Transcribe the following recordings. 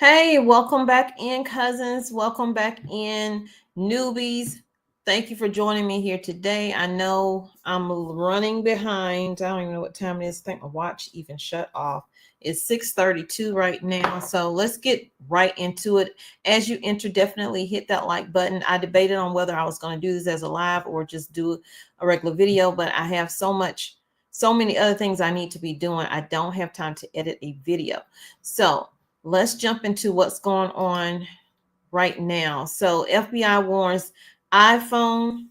Hey, welcome back in, cousins. Welcome back in, newbies. Thank you for joining me here today. I know I'm running behind. I don't even know what time it is. I think my watch even shut off. It's 6:32 right now. So let's get right into it. As you enter, definitely hit that like button. I debated on whether I was going to do this as a live or just do a regular video, but I have so many other things I need to be doing. I don't have time to edit a video. So let's jump into what's going on right now. So FBI warns iPhone,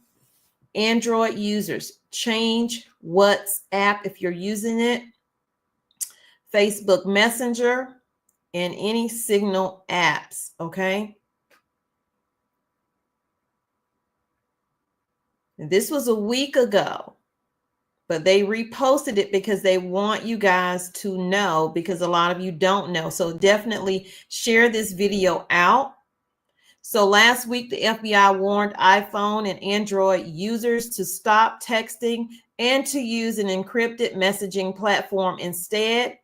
Android users, change WhatsApp if you're using it, Facebook Messenger, and any Signal apps, okay? This was a week ago, but they reposted it because they want you guys to know, because a lot of you don't know. So definitely share this video out. So last week, the FBI warned iPhone and Android users to stop texting and to use an encrypted messaging platform instead.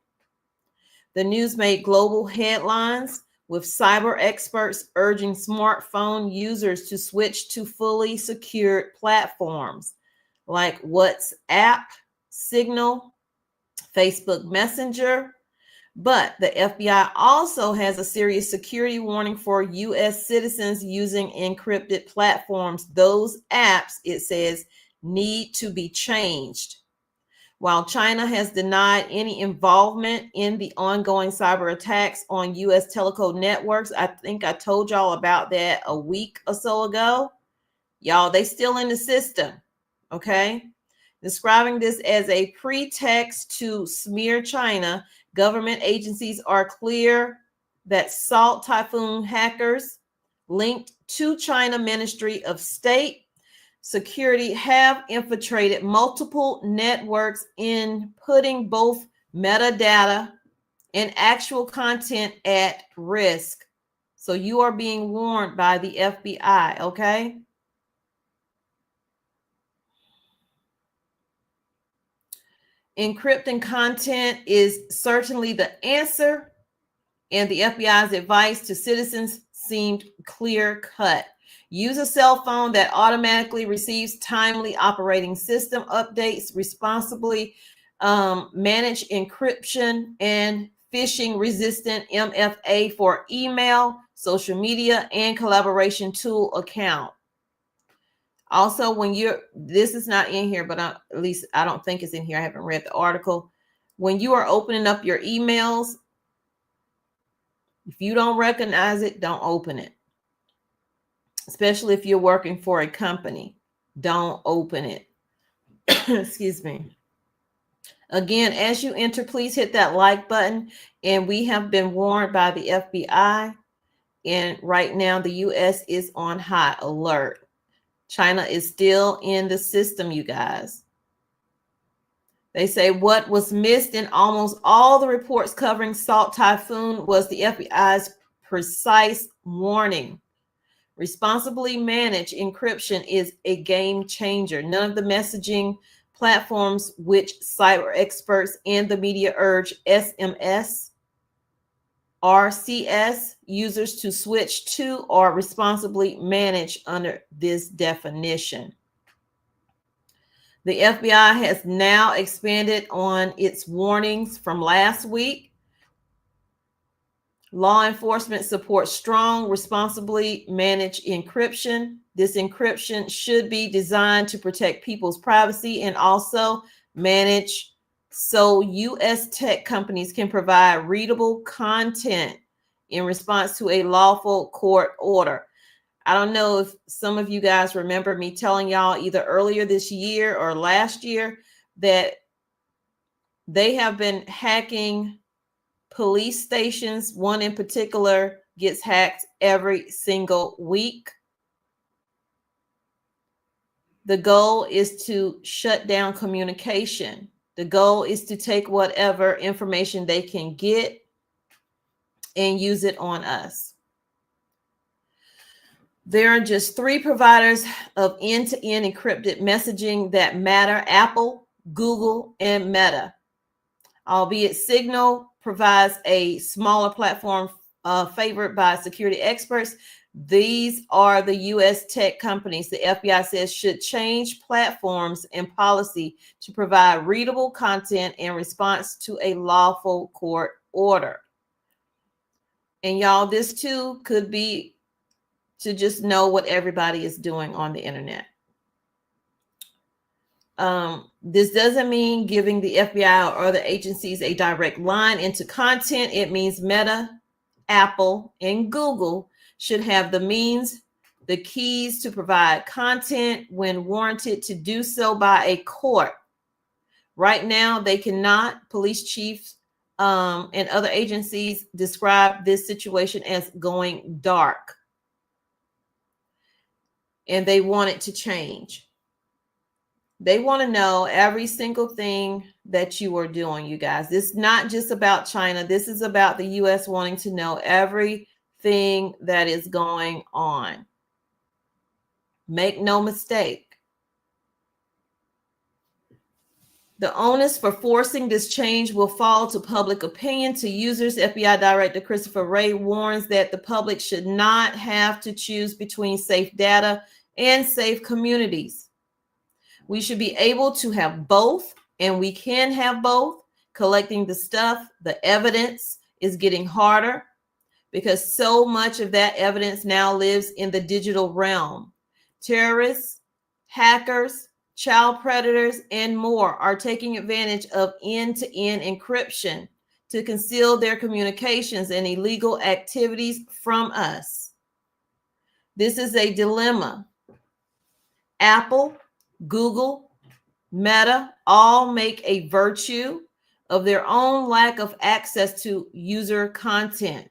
The news made global headlines, with cyber experts urging smartphone users to switch to fully secured platforms like WhatsApp, Signal, Facebook Messenger. But the FBI also has a serious security warning for U.S. citizens using encrypted platforms. Those apps, it says, need to be changed. While China has denied any involvement in the ongoing cyber attacks on U.S. telecom networks, I think I told y'all about that a week or so ago. Y'all, they still in the system, okay? Describing this as a pretext to smear China, government agencies are clear that Salt Typhoon hackers linked to China Ministry of State Security have infiltrated multiple networks, in putting both metadata and actual content at risk. So you are being warned by the FBI, okay? Encrypting content is certainly the answer, and the FBI's advice to citizens seemed clear-cut. Use a cell phone that automatically receives timely operating system updates, responsibly manage encryption and phishing-resistant MFA for email, social media, and collaboration tool account. Also, when this is not in here, but at least I don't think it's in here. I haven't read the article. When you are opening up your emails, if you don't recognize it, don't open it. Especially if you're working for a company, don't open it. Excuse me. Again, as you enter, please hit that like button. And we have been warned by the FBI. And right now, the U.S. is on high alert. China is still in the system, you guys. They say what was missed in almost all the reports covering Salt Typhoon was the FBI's precise warning. Responsibly managed encryption is a game changer. None of the messaging platforms which cyber experts and the media urge SMS, RCS users to switch to are responsibly managed under this definition. The FBI has now expanded on its warnings from last week. Law enforcement supports strong, responsibly managed encryption. This encryption should be designed to protect people's privacy and also manage so U.S. tech companies can provide readable content in response to a lawful court order. I don't know if some of you guys remember me telling y'all either earlier this year or last year that they have been hacking police stations. One in particular gets hacked every single week. The goal is to shut down communication. The goal is to take whatever information they can get and use it on us. There are just 3 providers of end-to-end encrypted messaging that matter: Apple, Google, and Meta. Albeit Signal provides a smaller platform favored by security experts. These are the U.S. tech companies the FBI says should change platforms and policy to provide readable content in response to a lawful court order. And y'all, this too could be to just know what everybody is doing on the internet. This doesn't mean giving the FBI or other agencies a direct line into content. It means Meta, Apple, and Google should have the means, the keys to provide content when warranted to do so by a court. Right now, they cannot. Police chiefs and other agencies describe this situation as going dark. And they want it to change. They want to know every single thing that you are doing, you guys. This is not just about China. This is about the U.S. wanting to know everything that is going on. Make no mistake. The onus for forcing this change will fall to public opinion, to users. FBI Director Christopher Wray warns that the public should not have to choose between safe data and safe communities. We should be able to have both, and we can have both. Collecting the stuff, the evidence is getting harder because so much of that evidence now lives in the digital realm. Terrorists, hackers, child predators, and more are taking advantage of end-to-end encryption to conceal their communications and illegal activities from us. This is a dilemma. Apple, Google, Meta all make a virtue of their own lack of access to user content.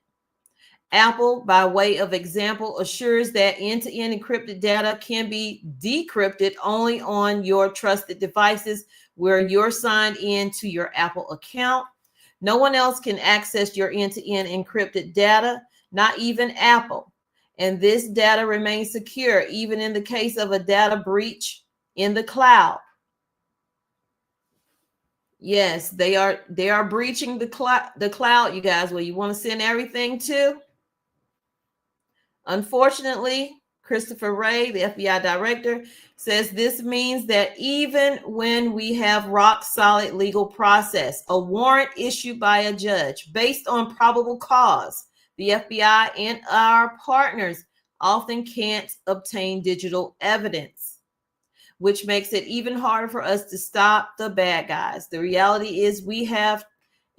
Apple, by way of example, assures that end-to-end encrypted data can be decrypted only on your trusted devices where you're signed in to your Apple account. No one else can access your end-to-end encrypted data, not even Apple. And this data remains secure even in the case of a data breach in the cloud. Yes, they are breaching the cloud, you guys, where you want to send everything to. Unfortunately, Christopher Wray, the FBI director, says this means that even when we have rock solid legal process, a warrant issued by a judge based on probable cause, the FBI and our partners often can't obtain digital evidence, which makes it even harder for us to stop the bad guys. The reality is we have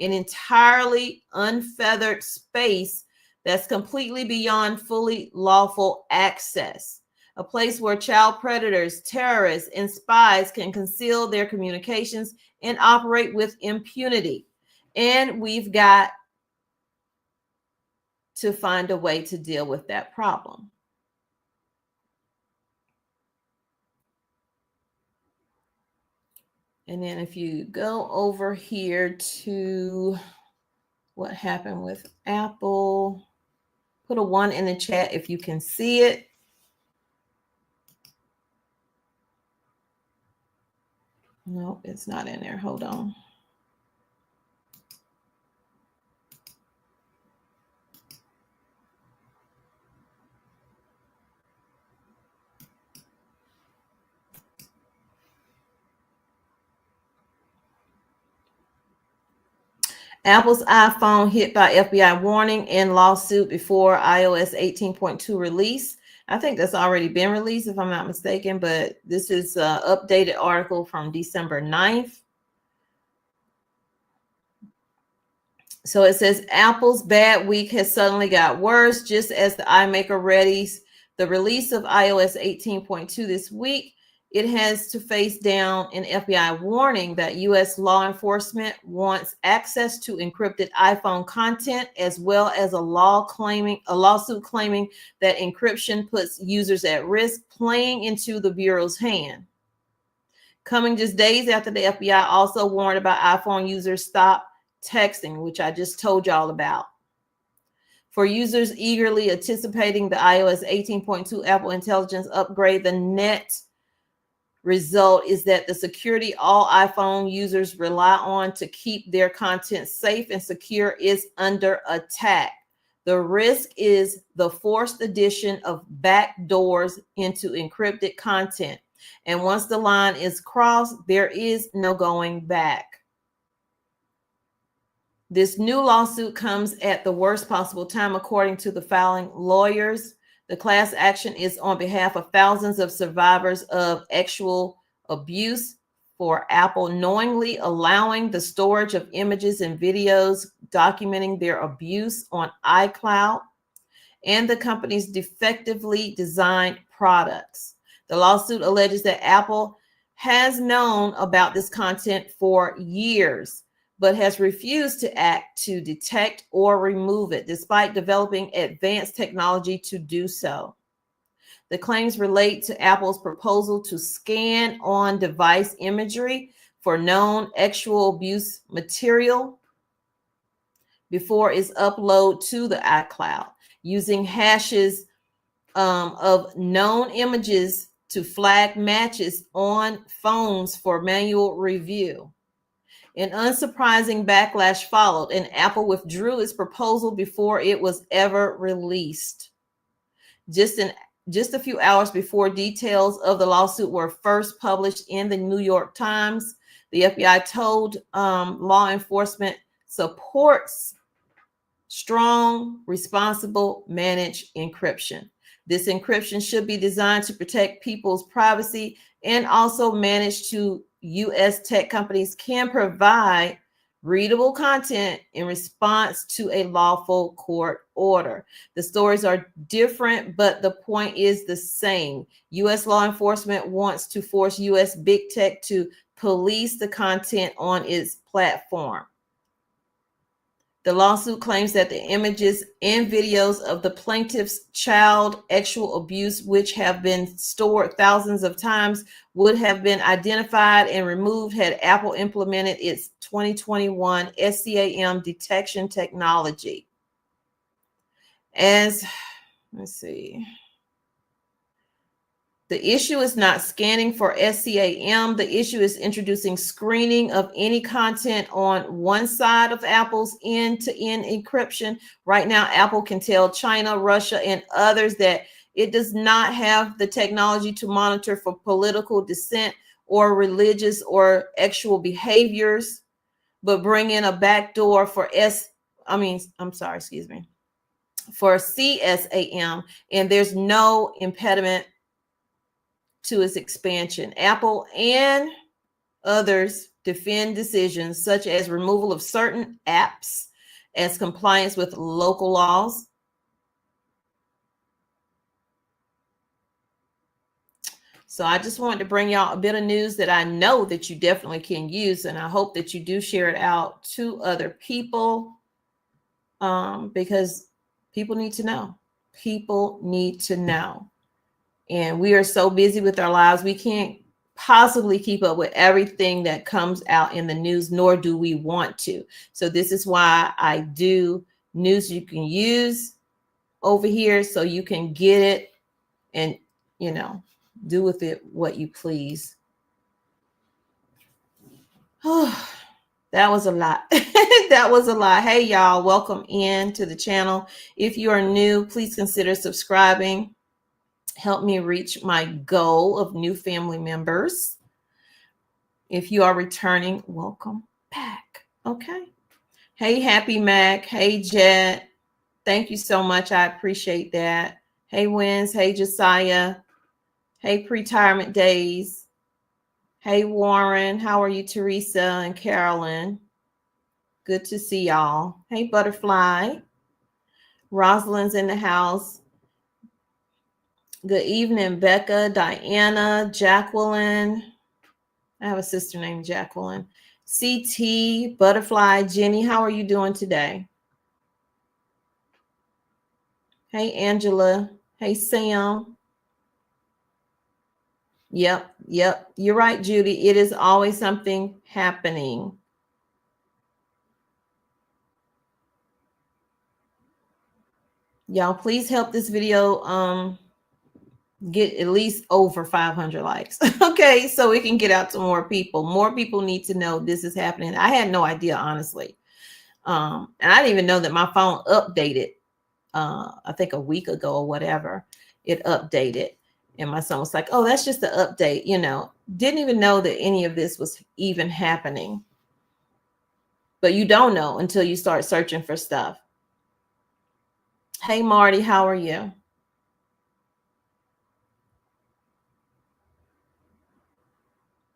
an entirely unfeathered space that's completely beyond fully lawful access, a place where child predators, terrorists, and spies can conceal their communications and operate with impunity. And we've got to find a way to deal with that problem. And then if you go over here to what happened with Apple, put a 1 in the chat if you can see it. No, it's not in there. Hold on. Apple's iPhone hit by FBI warning and lawsuit before iOS 18.2 release. I think that's already been released, if I'm not mistaken, but this is an updated article from December 9th. So it says Apple's bad week has suddenly got worse just as the iMaker readies the release of iOS 18.2 this week. It has to face down an FBI warning that U.S. law enforcement wants access to encrypted iPhone content, as well as a lawsuit claiming that encryption puts users at risk, playing into the Bureau's hand. Coming just days after the FBI also warned about iPhone users stop texting, which I just told y'all about. For users eagerly anticipating the iOS 18.2 Apple Intelligence upgrade, the net result is that the security all iPhone users rely on to keep their content safe and secure is under attack. The risk is the forced addition of backdoors into encrypted content. And once the line is crossed, there is no going back. This new lawsuit comes at the worst possible time, according to the filing lawyers. The class action is on behalf of thousands of survivors of sexual abuse for Apple knowingly allowing the storage of images and videos documenting their abuse on iCloud and the company's defectively designed products. The lawsuit alleges that Apple has known about this content for years, but has refused to act to detect or remove it, despite developing advanced technology to do so. The claims relate to Apple's proposal to scan on-device imagery for known sexual abuse material before it's uploaded to the iCloud, using hashes of known images to flag matches on phones for manual review. An unsurprising backlash followed, and Apple withdrew its proposal before it was ever released. Just a few hours before details of the lawsuit were first published in the New York Times, the FBI told law enforcement supports strong, responsible, managed encryption. This encryption should be designed to protect people's privacy and also managed to U.S. tech companies can provide readable content in response to a lawful court order. The stories are different, but the point is the same. U.S. law enforcement wants to force U.S. big tech to police the content on its platform. The lawsuit claims that the images and videos of the plaintiff's child sexual abuse, which have been stored thousands of times, would have been identified and removed had Apple implemented its 2021 SCAM detection technology. Let's see. The issue is not scanning for SCAM. The issue is introducing screening of any content on one side of Apple's end-to-end encryption. Right now, Apple can tell China, Russia, and others that it does not have the technology to monitor for political dissent or religious or sexual behaviors, but bring in a backdoor for for CSAM, and there's no impediment to its expansion. Apple and others defend decisions such as removal of certain apps as compliance with local laws. So I just wanted to bring y'all a bit of news that I know that you definitely can use, and I hope that you do share it out to other people because people need to know. People need to know. And we are so busy with our lives, we can't possibly keep up with everything that comes out in the news, nor do we want to. So this is why I do news you can use over here so you can get it and, you know, do with it what you please. Oh, that was a lot. That was a lot. Hey, y'all, welcome in to the channel. If you are new, please consider subscribing. Help me reach my goal of new family members. If you are returning, welcome back. Okay. Hey, Happy Mac. Hey, Jet. Thank you so much. I appreciate that. Hey, Wins. Hey, Josiah. Hey, Pre-Retirement Days. Hey, Warren. How are you, Teresa and Carolyn? Good to see y'all. Hey, Butterfly. Rosalind's in the house. Good evening, Becca, Diana, Jacqueline. I have a sister named Jacqueline. CT, Butterfly, Jenny, how are you doing today? Hey, Angela. Hey, Sam. Yep. You're right, Judy. It is always something happening. Y'all, please help this video get at least over 500 likes. Okay, so we can get out to more people. More people need to know this is happening. I had no idea, honestly. And I didn't even know that my phone updated I think a week ago or whatever, it updated. And my son was like, oh, that's just the update, you know, didn't even know that any of this was even happening. But you don't know until you start searching for stuff. Hey, Marty, how are you?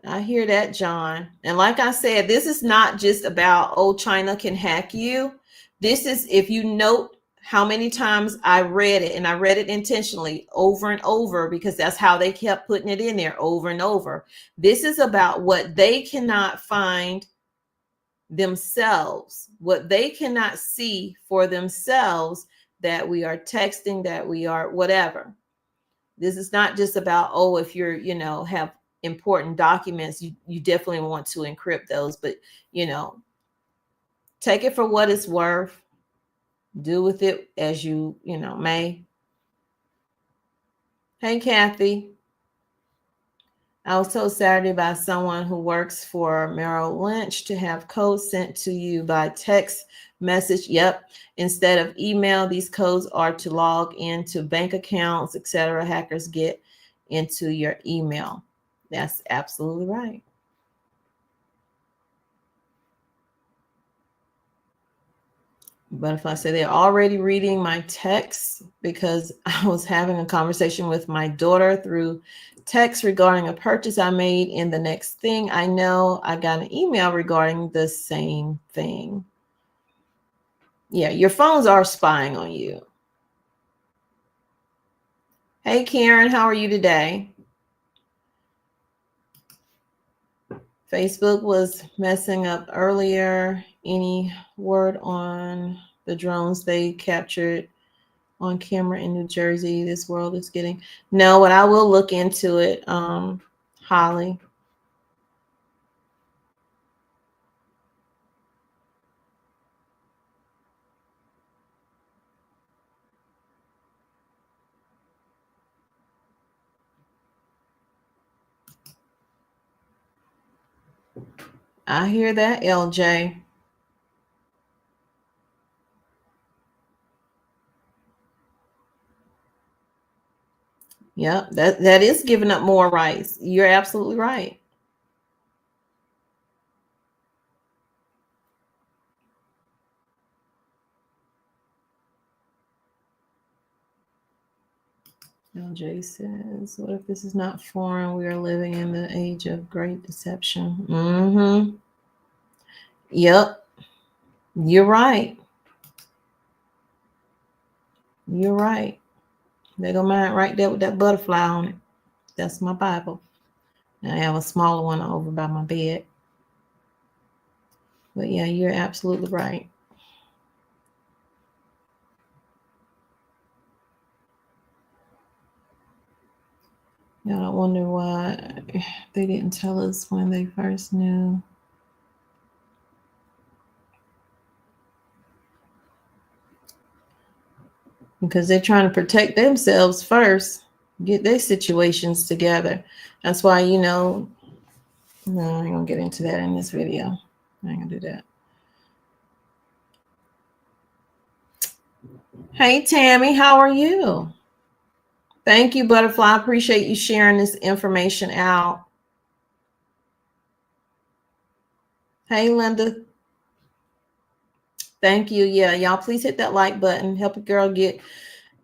I hear that, John. And like I said, this is not just about, oh, China can hack you. This is, if you note how many times I read it, and I read it intentionally over and over because that's how they kept putting it in there over and over. This is about what they cannot find themselves, what they cannot see for themselves, that we are texting, that we are whatever. This is not just about, oh, if you're, you know, have important documents, you definitely want to encrypt those, but, you know, take it for what it's worth. Do with it as you know, may. Hey, Kathy. I was told Saturday by someone who works for Merrill Lynch to have codes sent to you by text message. Yep. Instead of email, these codes are to log into bank accounts, etc. Hackers get into your email. That's absolutely right. Butterfly said they're already reading my texts because I was having a conversation with my daughter through text regarding a purchase I made. In the next thing I know, I got an email regarding the same thing. Yeah, your phones are spying on you. Hey, Karen, how are you today? Facebook was messing up earlier. Any word on the drones they captured on camera in New Jersey? This world is getting... No, but I will look into it, Holly. I hear that, LJ. Yep, that is giving up more rights. You're absolutely right. LJ says, what if this is not foreign? We are living in the age of great deception. Mm-hmm. Yep. You're right. You're right. They go mine right there with that butterfly on it. That's my Bible. I have a smaller one over by my bed. But yeah, you're absolutely right. Y'all, I wonder why they didn't tell us when they first knew. Because they're trying to protect themselves first, get their situations together. That's why, you know, no, I ain't gonna get into that in this video. I ain't gonna do that. Hey, Tammy, how are you? Thank you, Butterfly. I appreciate you sharing this information out. Hey, Linda. Thank you. Yeah, y'all please hit that like button. Help a girl get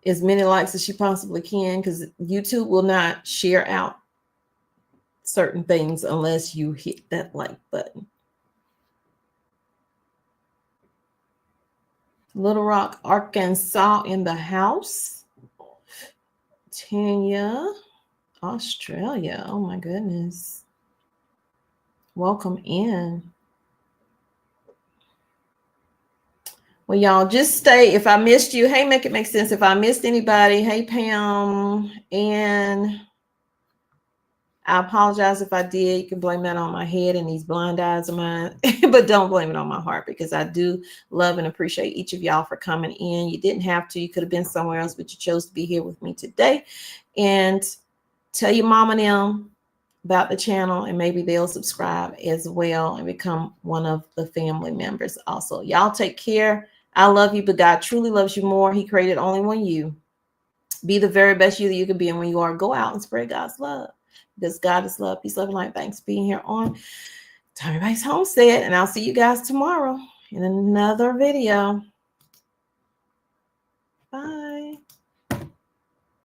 as many likes as she possibly can, because YouTube will not share out certain things unless you hit that like button. Little Rock, Arkansas in the house. Tanya, Australia. Oh my goodness. Welcome in. Well, y'all just stay. If I missed you, hey, make it make sense. If I missed anybody, hey, Pam, and I apologize if I did. You can blame that on my head and these blind eyes of mine, but don't blame it on my heart, because I do love and appreciate each of y'all for coming in. You didn't have to. You could have been somewhere else, but you chose to be here with me today. And tell your mom and them about the channel, and maybe they'll subscribe as well and become one of the family members also. Y'all take care. I love you, but God truly loves you more. He created only one you. Be the very best you that you can be. And when you are, go out and spread God's love, because God is love. Peace, love, and light. Thanks for being here on Tommy Bites Homestead. And I'll see you guys tomorrow in another video. Bye.